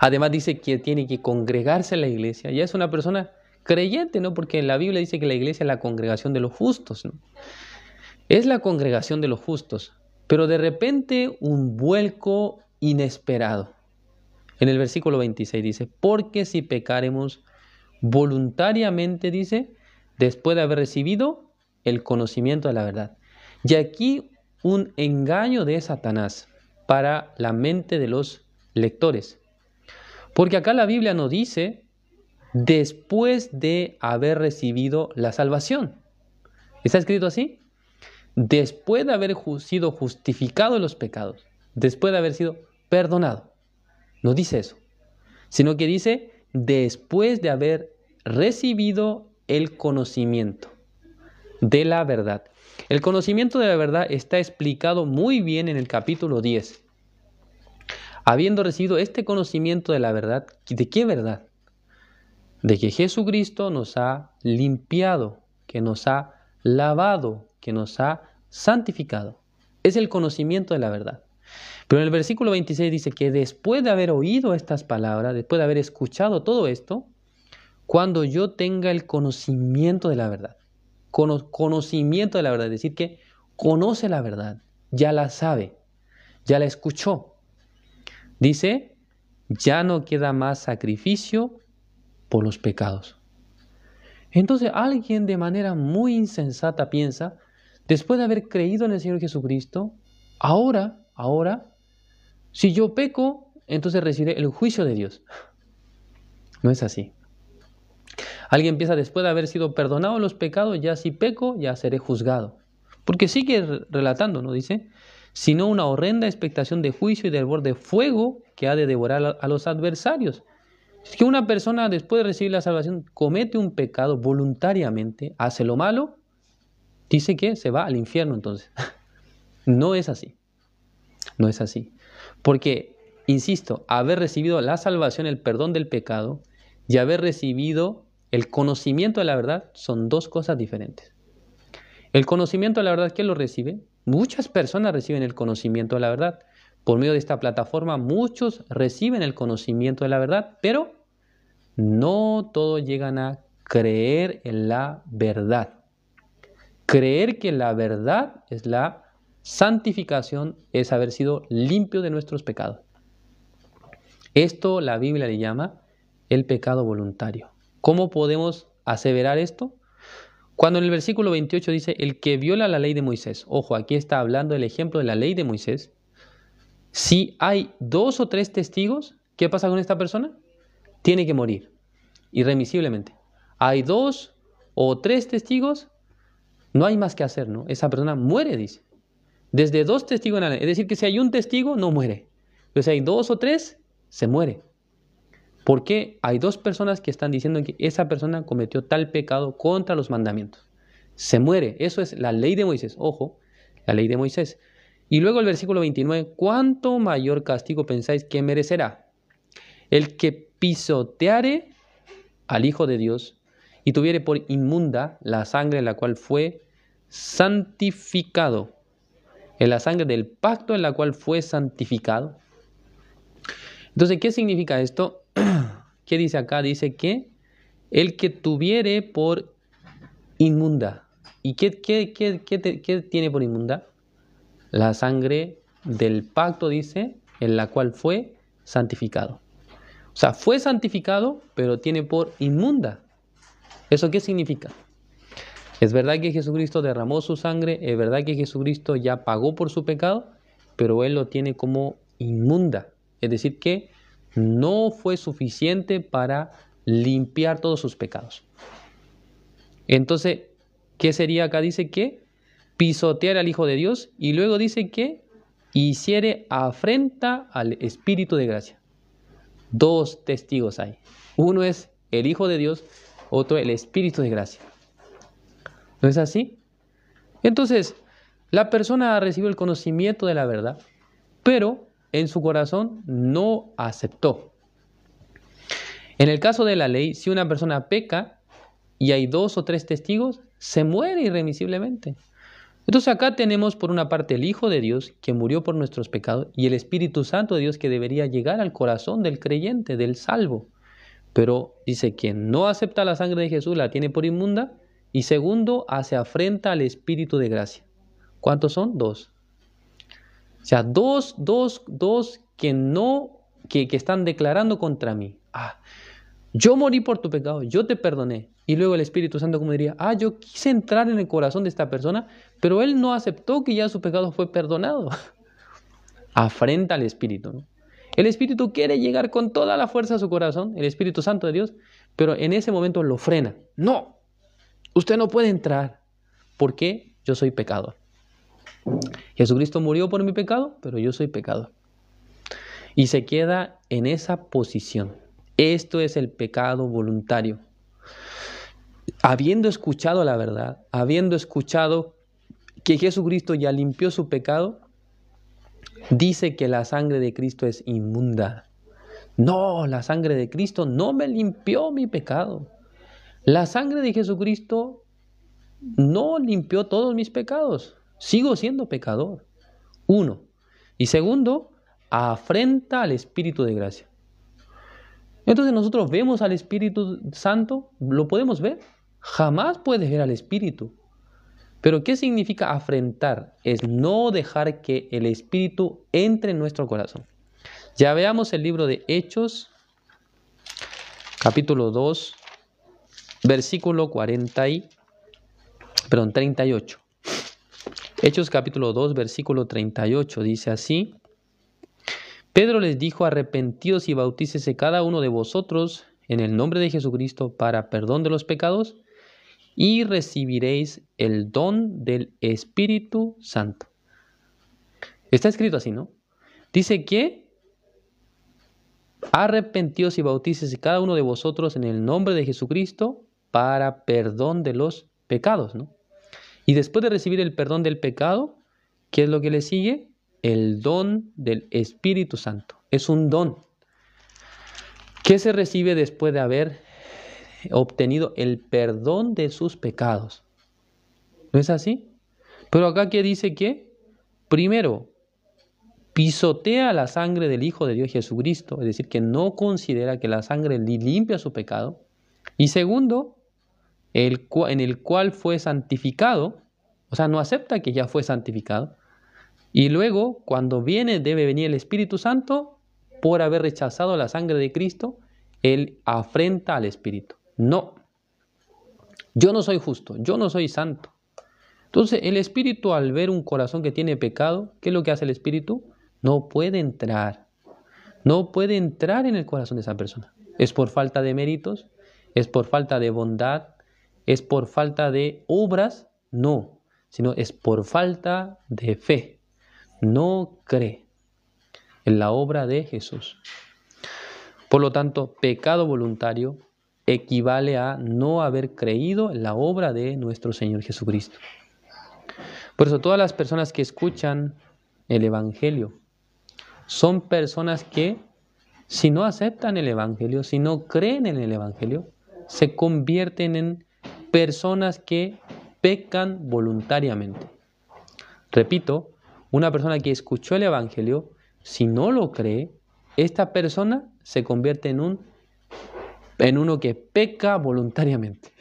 A: además dice que tiene que congregarse en la iglesia, ya es una persona creyente, ¿no? Porque en la Biblia dice que la iglesia es la congregación de los justos, ¿no? Es la congregación de los justos, pero de repente un vuelco inesperado. En el versículo 26 dice, porque si pecaremos voluntariamente, dice, después de haber recibido el conocimiento de la verdad. Y aquí un engaño de Satanás para la mente de los lectores. Porque acá la Biblia nos dice después de haber recibido la salvación. ¿Está escrito así? Después de haber sido justificado los pecados, después de haber sido perdonado. No dice eso, sino que dice después de haber recibido el conocimiento de la verdad. El conocimiento de la verdad está explicado muy bien en el capítulo 10. Habiendo recibido este conocimiento de la verdad, ¿de qué verdad? De que Jesucristo nos ha limpiado, que nos ha lavado, que nos ha santificado. Es el conocimiento de la verdad. Pero en el versículo 26 dice que después de haber oído estas palabras, después de haber escuchado todo esto, cuando yo tenga el conocimiento de la verdad, conocimiento de la verdad, es decir, que conoce la verdad, ya la sabe, ya la escuchó. Dice, ya no queda más sacrificio por los pecados. Entonces alguien de manera muy insensata piensa, después de haber creído en el Señor Jesucristo, ahora, si yo peco, entonces recibiré el juicio de Dios. No es así. Alguien piensa, después de haber sido perdonado los pecados, ya si peco, ya seré juzgado. Porque sigue relatando, ¿no? Dice, sino una horrenda expectación de juicio y de hervor de fuego que ha de devorar a los adversarios. Es que una persona después de recibir la salvación comete un pecado voluntariamente, hace lo malo, dice que se va al infierno entonces. No es así. No es así. Porque, insisto, haber recibido la salvación, el perdón del pecado, y haber recibido el conocimiento de la verdad son dos cosas diferentes. El conocimiento de la verdad, ¿quién lo recibe? Muchas personas reciben el conocimiento de la verdad. Por medio de esta plataforma, muchos reciben el conocimiento de la verdad, pero no todos llegan a creer en la verdad. Creer que la verdad es la santificación, es haber sido limpio de nuestros pecados. Esto la Biblia le llama el pecado voluntario. ¿Cómo podemos aseverar esto? Cuando en el versículo 28 dice, el que viola la ley de Moisés, ojo, aquí está hablando el ejemplo de la ley de Moisés. Si hay 2 o 3 testigos, ¿qué pasa con esta persona? Tiene que morir, irremisiblemente. Hay 2 o 3 testigos, no hay más que hacer, ¿no? Esa persona muere, dice. Desde 2 testigos en adelante. Es decir, que si hay un testigo, no muere. Pero si hay 2 o 3, se muere. Porque hay 2 personas que están diciendo que esa persona cometió tal pecado contra los mandamientos. Se muere. Eso es la ley de Moisés. Ojo, la ley de Moisés. Y luego el versículo 29. ¿Cuánto mayor castigo pensáis que merecerá el que pisoteare al Hijo de Dios y tuviere por inmunda la sangre en la cual fue santificado? En la sangre del pacto en la cual fue santificado. Entonces, ¿qué significa esto? ¿Qué dice acá? Dice que el que tuviere por inmunda. ¿Y qué tiene por inmunda? La sangre del pacto, dice, en la cual fue santificado. O sea, fue santificado, pero tiene por inmunda. ¿Eso qué significa? Es verdad que Jesucristo derramó su sangre, es verdad que Jesucristo ya pagó por su pecado, pero Él lo tiene como inmunda. Es decir, que no fue suficiente para limpiar todos sus pecados. Entonces, ¿qué sería acá? Dice que pisotear al Hijo de Dios y luego dice que hiciere afrenta al Espíritu de gracia. 2 testigos hay. Uno es el Hijo de Dios, otro el Espíritu de gracia. ¿No es así? Entonces, la persona recibió el conocimiento de la verdad, pero en su corazón no aceptó. En el caso de la ley, si una persona peca y hay 2 o 3 testigos, se muere irremisiblemente. Entonces acá tenemos por una parte el Hijo de Dios que murió por nuestros pecados y el Espíritu Santo de Dios que debería llegar al corazón del creyente, del salvo. Pero dice que no acepta la sangre de Jesús, la tiene por inmunda. Y segundo, hace afrenta al Espíritu de gracia. ¿Cuántos son? 2. O sea, dos que están declarando contra mí. Yo morí por tu pecado, yo te perdoné. Y luego el Espíritu Santo como diría, yo quise entrar en el corazón de esta persona, pero él no aceptó que ya su pecado fue perdonado. Afrenta al Espíritu, ¿no? El Espíritu quiere llegar con toda la fuerza a su corazón, el Espíritu Santo de Dios, pero en ese momento lo frena. No, usted no puede entrar. ¿Por qué? Yo soy pecador. Jesucristo murió por mi pecado, pero yo soy pecador. Y se queda en esa posición. Esto es el pecado voluntario. Habiendo escuchado la verdad, habiendo escuchado que Jesucristo ya limpió su pecado, dice que la sangre de Cristo es inmunda. No, la sangre de Cristo no me limpió mi pecado. La sangre de Jesucristo no limpió todos mis pecados. Sigo siendo pecador. Uno. Y segundo, afrenta al Espíritu de gracia. Entonces nosotros vemos al Espíritu Santo, ¿lo podemos ver? Jamás puedes ver al Espíritu. Pero ¿qué significa afrentar? Es no dejar que el Espíritu entre en nuestro corazón. Ya veamos el libro de Hechos, capítulo 2, versículo 38. Hechos capítulo 2, versículo 38, dice así: Pedro les dijo: arrepentíos y bautícese cada uno de vosotros en el nombre de Jesucristo para perdón de los pecados, y recibiréis el don del Espíritu Santo. Está escrito así, ¿no? Dice que arrepentíos y bautícese cada uno de vosotros en el nombre de Jesucristo para perdón de los pecados, ¿no? Y después de recibir el perdón del pecado, ¿qué es lo que le sigue? El don del Espíritu Santo. Es un don que se recibe después de haber obtenido el perdón de sus pecados. ¿No es así? Pero acá que dice que, primero, pisotea la sangre del Hijo de Dios Jesucristo, es decir, que no considera que la sangre limpia su pecado. Y segundo, en el cual fue santificado, o sea, no acepta que ya fue santificado. Y luego, cuando debe venir el Espíritu Santo, por haber rechazado la sangre de Cristo, él afrenta al Espíritu. No, yo no soy justo, yo no soy santo. Entonces, el Espíritu, al ver un corazón que tiene pecado, ¿qué es lo que hace el Espíritu? No puede entrar en el corazón de esa persona. ¿Es por falta de méritos? ¿Es por falta de bondad? ¿Es por falta de obras? No, sino es por falta de fe. No cree en la obra de Jesús. Por lo tanto, pecado voluntario equivale a no haber creído en la obra de nuestro Señor Jesucristo. Por eso todas las personas que escuchan el Evangelio son personas que, si no aceptan el Evangelio, si no creen en el Evangelio, se convierten en personas que pecan voluntariamente. Repito, una persona que escuchó el Evangelio, si no lo cree, esta persona se convierte en uno que peca voluntariamente.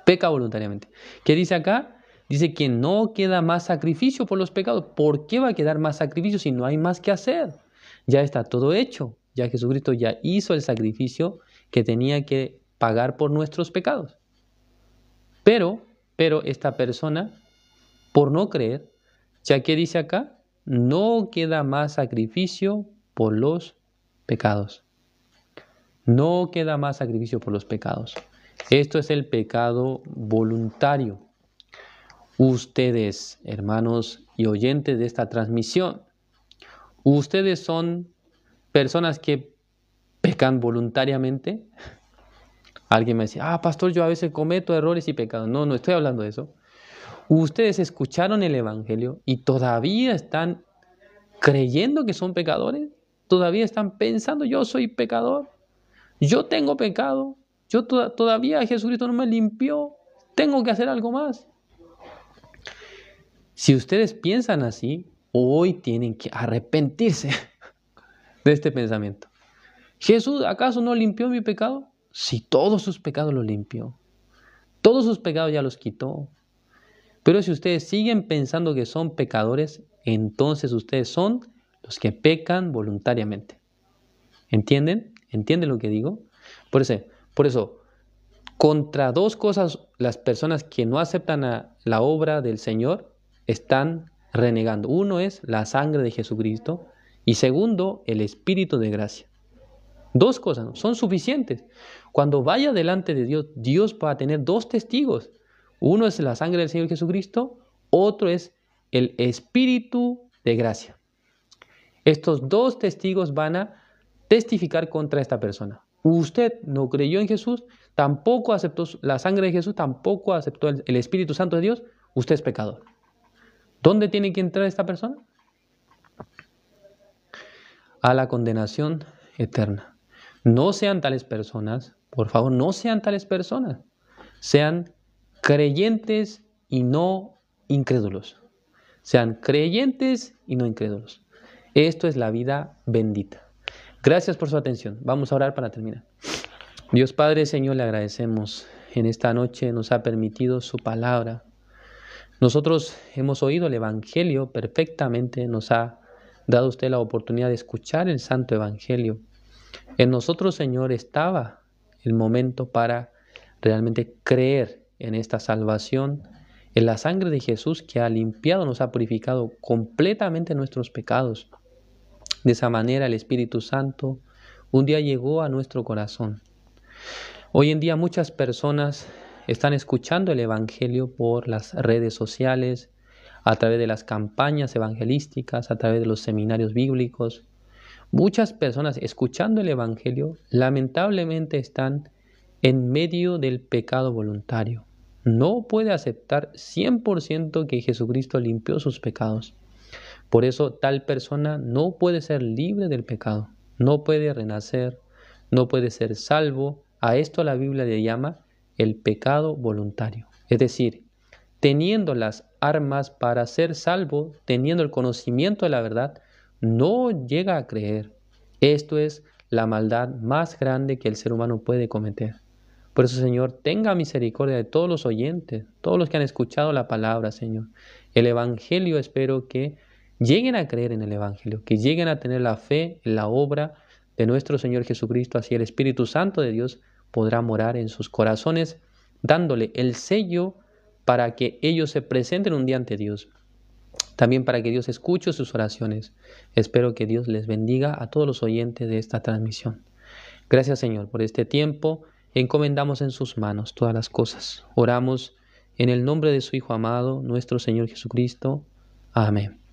A: Peca voluntariamente. ¿Qué dice acá? Dice que no queda más sacrificio por los pecados. ¿Por qué va a quedar más sacrificio si no hay más que hacer? Ya está todo hecho. Ya Jesucristo ya hizo el sacrificio que tenía que pagar por nuestros pecados. Pero esta persona, por no creer, ya que dice acá, no queda más sacrificio por los pecados. No queda más sacrificio por los pecados. Esto es el pecado voluntario. Ustedes, hermanos y oyentes de esta transmisión, ¿ustedes son personas que pecan voluntariamente? Alguien me decía, pastor, yo a veces cometo errores y pecados. No estoy hablando de eso. Ustedes escucharon el Evangelio y todavía están creyendo que son pecadores. Todavía están pensando, yo soy pecador. Yo tengo pecado. Todavía Jesucristo no me limpió. Tengo que hacer algo más. Si ustedes piensan así, hoy tienen que arrepentirse de este pensamiento. ¿Jesús acaso no limpió mi pecado? Sí, todos sus pecados los limpió. Todos sus pecados ya los quitó. Pero si ustedes siguen pensando que son pecadores, entonces ustedes son los que pecan voluntariamente. ¿Entienden? ¿Entienden lo que digo? Por eso, contra dos cosas, las personas que no aceptan la obra del Señor están renegando. Uno es la sangre de Jesucristo Y segundo, el Espíritu de gracia. Dos cosas, ¿no? Son suficientes. Cuando vaya delante de Dios, Dios va a tener dos testigos. Uno es la sangre del Señor Jesucristo, otro es el Espíritu de gracia. Estos dos testigos van a testificar contra esta persona. Usted no creyó en Jesús, tampoco aceptó la sangre de Jesús, tampoco aceptó el Espíritu Santo de Dios, usted es pecador. ¿Dónde tiene que entrar esta persona? A la condenación eterna. No sean tales personas, por favor, no sean tales personas. Sean creyentes y no incrédulos. Sean creyentes y no incrédulos. Esto es la vida bendita. Gracias por su atención. Vamos a orar para terminar. Dios Padre, Señor, le agradecemos. En esta noche nos ha permitido su palabra. Nosotros hemos oído el Evangelio perfectamente. Nos ha dado usted la oportunidad de escuchar el Santo Evangelio. En nosotros, Señor, estaba el momento para realmente creer en esta salvación, en la sangre de Jesús que ha limpiado, nos ha purificado completamente nuestros pecados. De esa manera el Espíritu Santo un día llegó a nuestro corazón. Hoy en día muchas personas están escuchando el Evangelio por las redes sociales, a través de las campañas evangelísticas, a través de los seminarios bíblicos. Muchas personas escuchando el Evangelio lamentablemente están en medio del pecado voluntario. No puede aceptar 100% que Jesucristo limpió sus pecados. Por eso tal persona no puede ser libre del pecado, no puede renacer, no puede ser salvo. A esto la Biblia le llama el pecado voluntario. Es decir, teniendo las armas para ser salvo, teniendo el conocimiento de la verdad, no llega a creer. Esto es la maldad más grande que el ser humano puede cometer. Por eso, Señor, tenga misericordia de todos los oyentes, todos los que han escuchado la palabra, Señor. El Evangelio, espero que lleguen a creer en el Evangelio, que lleguen a tener la fe en la obra de nuestro Señor Jesucristo. Así el Espíritu Santo de Dios podrá morar en sus corazones, dándole el sello para que ellos se presenten un día ante Dios. También para que Dios escuche sus oraciones. Espero que Dios les bendiga a todos los oyentes de esta transmisión. Gracias, Señor, por este tiempo. Encomendamos en sus manos todas las cosas. Oramos en el nombre de su Hijo amado, nuestro Señor Jesucristo. Amén.